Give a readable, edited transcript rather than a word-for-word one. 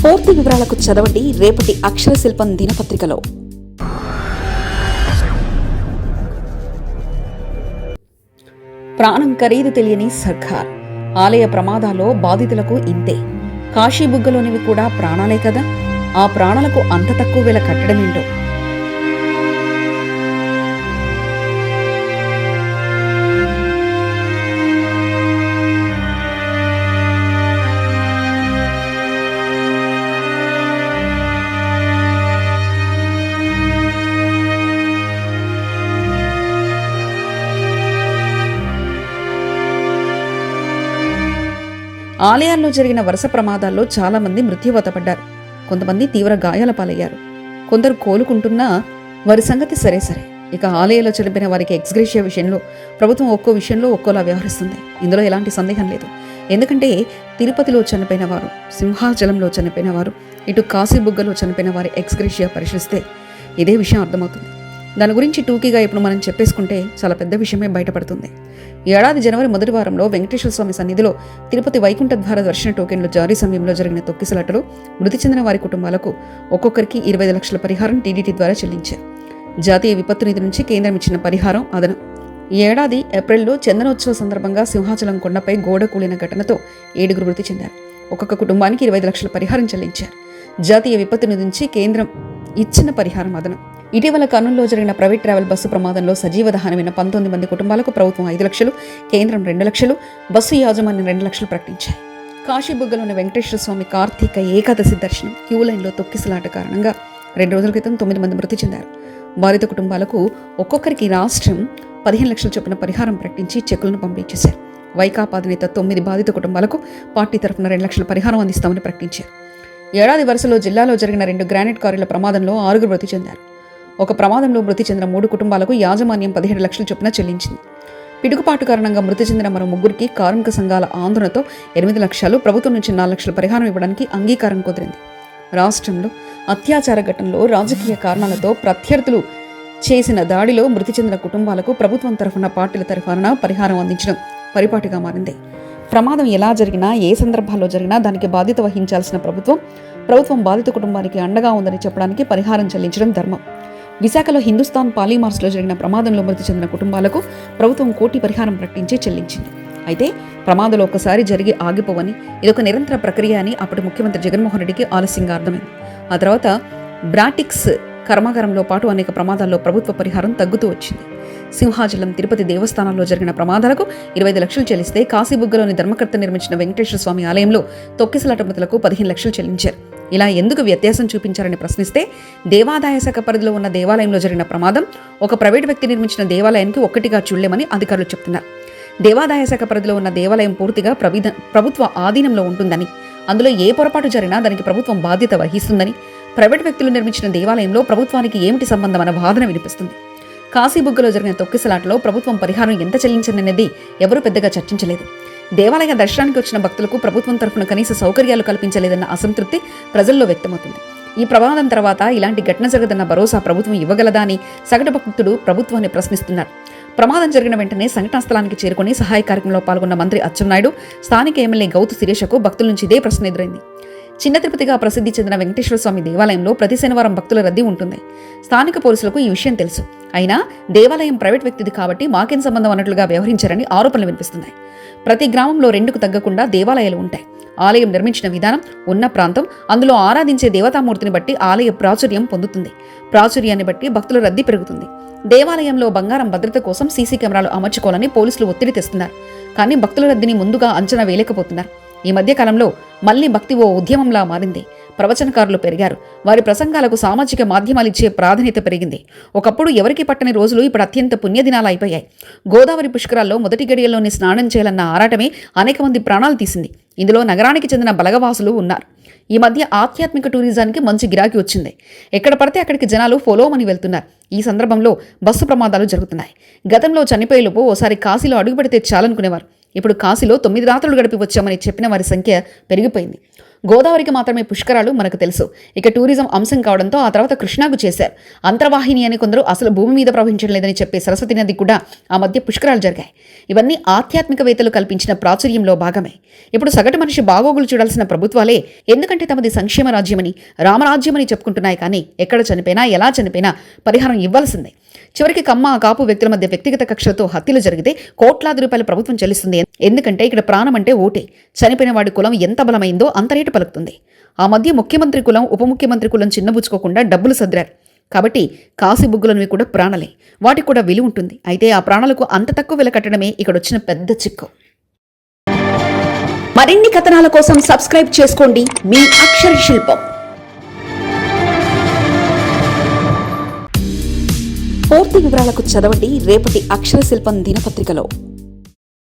పూర్తి వివరాలకు చదవండి రేపటి అక్షర శిల్పం దినపత్రికలో. ప్రాణం ఖరీదు తెలియని సర్కార్. ఆలయ ప్రమాదాల్లో బాధితులకు ఇంతే. కాశీబుగ్గలోనివి కూడా ప్రాణాలే కదా. ఆ ప్రాణాలకు అంత తక్కువ వేల కట్టడమేంటో. ఆలయాల్లో జరిగిన వరుస ప్రమాదాల్లో చాలా మంది మృత్యువాత పడ్డారు. కొంతమంది తీవ్ర గాయాల పాలయ్యారు. కొందరు కోలుకుంటున్నా వారి సంగతి సరే. ఇక ఆలయాల్లో చనిపోయిన వారికి ఎక్స్గ్రేషియా విషయంలో ప్రభుత్వం ఒక్కో విషయంలో ఒక్కోలా వ్యవహరిస్తుంది. ఇందులో ఎలాంటి సందేహం లేదు. ఎందుకంటే తిరుపతిలో చనిపోయిన వారు, సింహాచలంలో చనిపోయిన వారు, ఇటు కాశీబుగ్గలో చనిపోయిన వారి ఎక్స్గ్రేషియా పరిశీలిస్తే ఇదే విషయం అర్థమవుతుంది. దాని గురించి టూకీగా ఇప్పుడు మనం చెప్పేసుకుంటే చాలా పెద్ద విషయమే బయటపడుతుంది. ఏడాది జనవరి మొదటి వారంలో వెంకటేశ్వర స్వామి సన్నిధిలో తిరుపతి వైకుంఠ ద్వార దర్శన టోకెన్లు జారీ సమయంలో జరిగిన తొక్కిసలాటలో మృతి చెందిన వారి కుటుంబాలకు ఒక్కొక్కరికి 25 లక్షల పరిహారం టీడీటీ ద్వారా చెల్లించారు. జాతీయ విపత్తు నిధి నుంచి కేంద్రం ఇచ్చిన పరిహారం అదనం. ఈ ఏడాది ఏప్రిల్లో చందనోత్సవ సందర్భంగా సింహాచలం కొండపై గోడ కూలిన ఘటనతో 7 మృతి చెందారు. ఒక్కొక్క కుటుంబానికి 25 లక్షల పరిహారం చెల్లించారు. జాతీయ విపత్తు నిధి నుంచి కేంద్రం ఇచ్చిన పరిహారం అదనం. ఇటీవల కర్నూలులో జరిగిన ప్రైవేట్ ట్రావెల్ బస్సు ప్రమాదంలో సజీవ దహనమైన 19 మంది కుటుంబాలకు ప్రభుత్వం 5 లక్షలు, కేంద్రం 2 లక్షలు, బస్సు యాజమాన్యం 2 లక్షలు ప్రకటించాయి. కాశీబుగ్గలోని వెంకటేశ్వర స్వామి కార్తీక ఏకాదశి దర్శనం క్యూ లైన్లో తొక్కిసలాట కారణంగా 2 రోజుల క్రితం 9 మంది మృతి చెందారు. బాధిత కుటుంబాలకు ఒక్కొక్కరికి రాష్ట్రం 15 లక్షల చొప్పున పరిహారం ప్రకటించి చెక్కులను పంపిణీ చేశారు. వైకాపా అధినేత 9 బాధిత కుటుంబాలకు పార్టీ తరఫున 2 లక్షల పరిహారం అందిస్తామని ప్రకటించారు. ఏడాది వరుసలో జిల్లాలో జరిగిన 2 గ్రానైట్ క్వారీల ప్రమాదంలో 6 మృతి చెందారు. ఒక ప్రమాదంలో మృతి చెందిన 3 కుటుంబాలకు యాజమాన్యం 17 లక్షల చొప్పున చెల్లించింది. పిడుగుపాటు కారణంగా మృతి చెందిన మరో 3కి కార్మిక సంఘాల ఆందోళనతో 8 లక్షలు, ప్రభుత్వం నుంచి 4 లక్షల పరిహారం ఇవ్వడానికి అంగీకారం కుదిరింది. రాష్ట్రంలో అత్యాచార ఘటనలో రాజకీయ కారణాలతో ప్రత్యర్థులు చేసిన దాడిలో మృతి చెందిన కుటుంబాలకు ప్రభుత్వం తరఫున పార్టీల తరఫున పరిహారం అందించడం పరిపాటిగా మారింది. ప్రమాదం ఎలా జరిగినా, ఏ సందర్భాల్లో జరిగినా దానికి బాధ్యత వహించాల్సిన ప్రభుత్వం బాధిత కుటుంబానికి అండగా ఉందని చెప్పడానికి పరిహారం చెల్లించడం ధర్మం. విశాఖలో హిందుస్థాన్ పాలీమార్స్లో జరిగిన ప్రమాదంలో మృతి చెందిన కుటుంబాలకు ప్రభుత్వం 1 కోటి పరిహారం ప్రకటించి చెల్లించింది. అయితే ప్రమాదాలు ఒక్కసారి జరిగి ఆగిపోవని, ఇదొక నిరంతర ప్రక్రియ అని అప్పటి ముఖ్యమంత్రి జగన్మోహన్ రెడ్డికి ఆలస్యంగా అర్థమైంది. ఆ తర్వాత బ్రాటిక్స్ కర్మాగారంలో పాటు అనేక ప్రమాదాల్లో ప్రభుత్వ పరిహారం తగ్గుతూ వచ్చింది. సింహాచలం, తిరుపతి దేవస్థానాల్లో జరిగిన ప్రమాదాలకు 25 లక్షలు చెల్లిస్తే కాశీబుగ్గలోని ధర్మకర్త నిర్మించిన వెంకటేశ్వర స్వామి ఆలయంలో తొక్కిసలాట మృతులకు 15 లక్షలు చెల్లించారు. ఇలా ఎందుకు వ్యత్యాసం చూపించారని ప్రశ్నిస్తే దేవాదాయ శాఖ పరిధిలో ఉన్న దేవాలయంలో జరిగిన ప్రమాదం ఒక ప్రైవేటు వ్యక్తి నిర్మించిన దేవాలయానికి ఒక్కటిగా చూడలేమని అధికారులు చెప్తున్నారు. దేవాదాయ శాఖ పరిధిలో ఉన్న దేవాలయం పూర్తిగా ప్రభుత్వ ఆధీనంలో ఉంటుందని, అందులో ఏ పొరపాటు జరిగినా దానికి ప్రభుత్వం బాధ్యత వహిస్తుందని, ప్రైవేటు వ్యక్తులు నిర్మించిన దేవాలయంలో ప్రభుత్వానికి ఏమిటి సంబంధం అన్న వాదన వినిపిస్తుంది. కాశీబుగ్గలో జరిగిన తొక్కిసలాటలో ప్రభుత్వం పరిహారం ఎంత చెల్లించిందనేది ఎవరూ పెద్దగా చర్చించలేదు. దేవాలయ దర్శనానికి వచ్చిన భక్తులకు ప్రభుత్వం తరఫున కనీస సౌకర్యాలు కల్పించలేదన్న అసంతృప్తి ప్రజల్లో వ్యక్తమవుతుంది. ఈ ప్రమాదం తర్వాత ఇలాంటి ఘటన జరగదన్న భరోసా ప్రభుత్వం ఇవ్వగలదా అని సగటు భక్తుడు ప్రభుత్వాన్ని ప్రశ్నిస్తున్నారు. ప్రమాదం జరిగిన వెంటనే సంఘటనా స్థలానికి చేరుకుని సహాయ కార్యక్రమంలో పాల్గొన్న మంత్రి అచ్చెన్నాయుడు, స్థానిక ఎమ్మెల్యే గౌతు శిరీషకు భక్తుల నుంచి ఇదే ప్రశ్న ఎదురైంది. చిన్న తిరుపతిగా ప్రసిద్ధి చెందిన వెంకటేశ్వర స్వామి దేవాలయంలో ప్రతి శనివారం భక్తుల రద్దీ ఉంటుంది. స్థానిక పోలీసులకు ఈ విషయం తెలుసు. అయినా దేవాలయం ప్రైవేట్ వ్యక్తిది కాబట్టి మాకేం సంబంధం అన్నట్లుగా వ్యవహరించారని ఆరోపణలు వినిపిస్తున్నాయి. ప్రతి గ్రామంలో 2కు తగ్గకుండా దేవాలయాలు ఉంటాయి. ఆలయం నిర్మించిన విధానం, ఉన్న ప్రాంతం, అందులో ఆరాధించే దేవతామూర్తిని బట్టి ఆలయ ప్రాచుర్యం పొందుతుంది. ప్రాచుర్యాన్ని బట్టి భక్తుల రద్దీ పెరుగుతుంది. దేవాలయంలో బంగారం భద్రత కోసం సీసీ కెమెరాలు అమర్చుకోవాలని పోలీసులు ఒత్తిడి తెస్తున్నారు. కానీ భక్తుల రద్దీని ముందుగా అంచనా వేయలేకపోతున్నారు. ఈ మధ్య కాలంలో మళ్లీ భక్తి ఓ ఉద్యమంలా మారింది. ప్రవచనకారులు పెరిగారు. వారి ప్రసంగాలకు సామాజిక మాధ్యమాలు ఇచ్చే ప్రాధాన్యత పెరిగింది. ఒకప్పుడు ఎవరికి పట్టని రోజులు ఇప్పుడు అత్యంత పుణ్యదినాలు అయిపోయాయి. గోదావరి పుష్కరాల్లో మొదటి గడియల్లోని స్నానం చేయాలన్న ఆరాటమే అనేక మంది ప్రాణాలు తీసింది. ఇందులో నగరానికి చెందిన బలగవాసులు ఉన్నారు. ఈ మధ్య ఆధ్యాత్మిక టూరిజానికి మంచి గిరాకీ వచ్చింది. ఎక్కడ పడితే అక్కడికి జనాలు ఫాలోమని వెళ్తున్నారు. ఈ సందర్భంలో బస్సు ప్రమాదాలు జరుగుతున్నాయి. గతంలో చనిపోయేలోపు ఓసారి కాశీలో అడుగు పెడితే చాలనుకునేవారు. ఇప్పుడు కాశీలో 9 రాత్రులు గడిపి వచ్చామని చెప్పిన వారి సంఖ్య పెరిగిపోయింది. గోదావరికి మాత్రమే పుష్కరాలు మనకు తెలుసు. ఇక టూరిజం అంశం కావడంతో ఆ తర్వాత కృష్ణాకు చేశారు. అంతర్వాహిని అని కొందరు అసలు భూమి మీద ప్రవహించడం లేదని చెప్పే సరస్వతి నది కూడా ఆ మధ్య పుష్కరాలు జరిగాయి. ఇవన్నీ ఆధ్యాత్మికవేత్తలు కల్పించిన ప్రాచుర్యంలో భాగమే. ఇప్పుడు సగటు మనిషి బాగోగులు చూడాల్సిన ప్రభుత్వాలే ఎందుకంటే తమది సంక్షేమ రాజ్యమని, రామరాజ్యమని చెప్పుకుంటున్నాయి. కానీ ఎక్కడ చనిపోయినా, ఎలా చనిపోయినా పరిహారం ఇవ్వాల్సిందే. చివరికి కమ్మ, కాపు వ్యక్తుల మధ్య వ్యక్తిగత కక్షలతో హత్యలు జరిగితే కోట్లాది రూపాయలు ప్రభుత్వం చెల్లిస్తుంది. ఎందుకంటే ఇక్కడ ప్రాణం అంటే ఓటే. చనిపోయిన వాడి కులం ఎంత బలమైందో అంత రేటు పలుకుతుంది. ఆ మధ్య ముఖ్యమంత్రి కులం, ఉప ముఖ్యమంత్రి కులం చిన్నబుచ్చుకోకుండా డబ్బులు సర్దారు. కాబట్టి కాసి బుగ్గులనివి కూడా ప్రాణలే. వాటికి కూడా విలువ ఉంటుంది. అయితే ఆ ప్రాణాలకు అంత తక్కువ విల కట్టడమే ఇక్కడ వచ్చిన పెద్ద చిక్కు. మరిన్ని కథనాల కోసం సబ్స్క్రైబ్ చేసుకోండి మీ అక్షర శిల్పం. పూర్తి వివరాలకు చదవండి రేపటి అక్షర శిల్పం దినపత్రికలో.